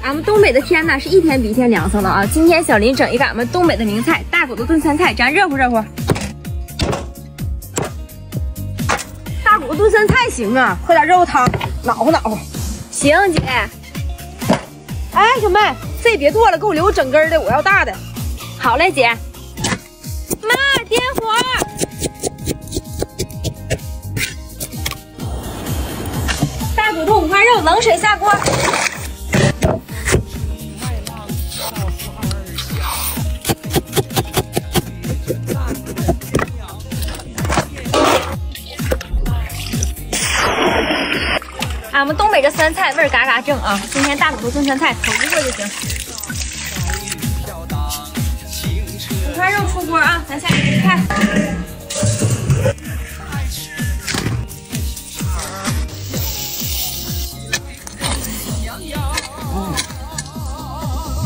俺们东北的天呢是一天比一天凉爽了啊！今天小林整一个俺们东北的名菜——大骨头炖酸菜，咱热乎热乎。大骨头炖酸菜行啊，喝点肉汤，暖和暖和。行，姐。哎，小妹，这别剁了，给我留整根的，我要大的。好嘞，姐。妈，点火。大骨头五花肉，冷水下锅。俺们东北这酸菜味儿嘎嘎正啊！今天大骨头炖酸菜，瞅一个就行。五花肉出锅啊，咱下去看。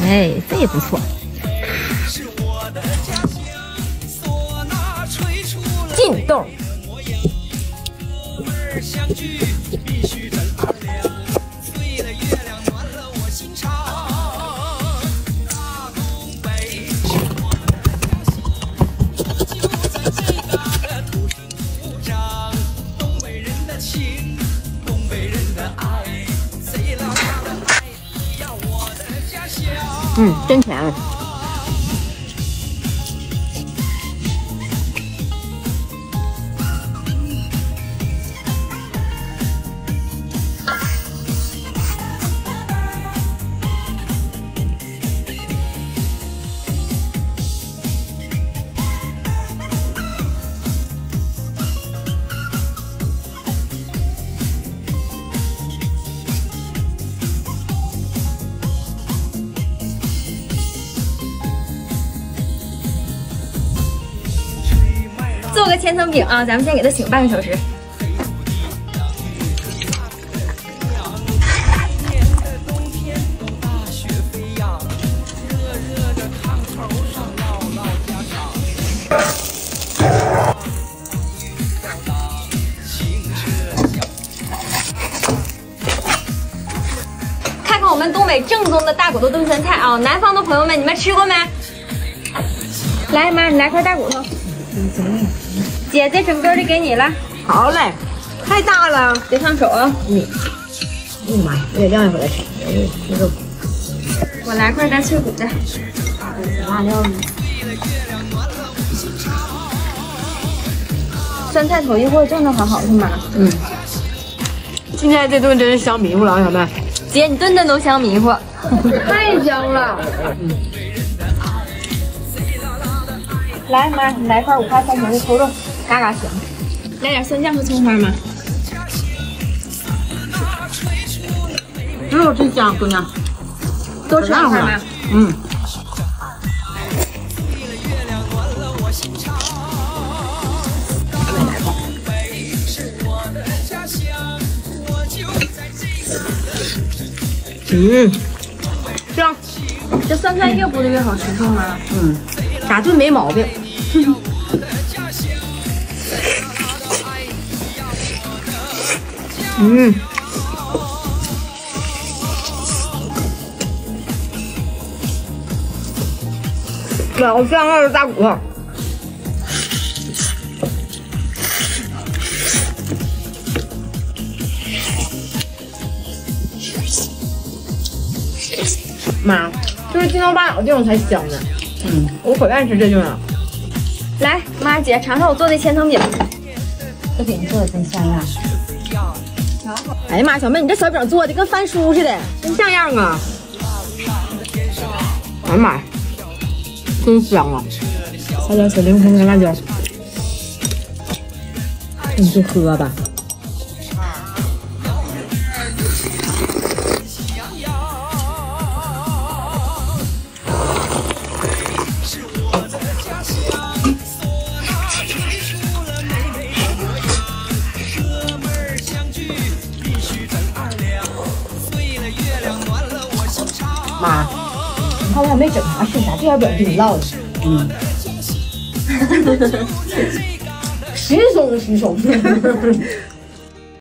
哎，这也不错。进豆。真甜。做个千层饼啊，咱们先给它醒半个小时。看看我们东北正宗的大骨头炖酸菜啊！南方的朋友们，你们吃过没？来，妈，你来块大骨头。姐，这整根的给你了。好嘞，太大了，别烫手啊！哎呀妈呀，我得晾一会儿再吃。我来块带脆骨的。辣料呢？酸菜头一会儿真的很好吃吗？今天这顿真是香迷糊了啊，小妹。姐，你顿顿都香迷糊，太香了。来，妈，你来块5花3层的扣肉，嘎嘎香。来点酸酱和葱花吗？肉真香，姑娘。多吃2块吗？香。这酸菜越剥的越好吃，是吗？咋炖没毛病。老香了，这大骨头。妈，就是筋道八角这种才香呢。我可愿意吃这种了。来，妈姐尝尝我做的千层饼。这饼做的真像样。哎呀妈，小妹，你这小饼做的跟翻书似的，真像样啊！哎呀妈呀，真香啊！撒点小柠檬跟辣椒，你就喝吧。妈，你看我也没整啥是啥，这小饼给你烙的。稀松稀松的。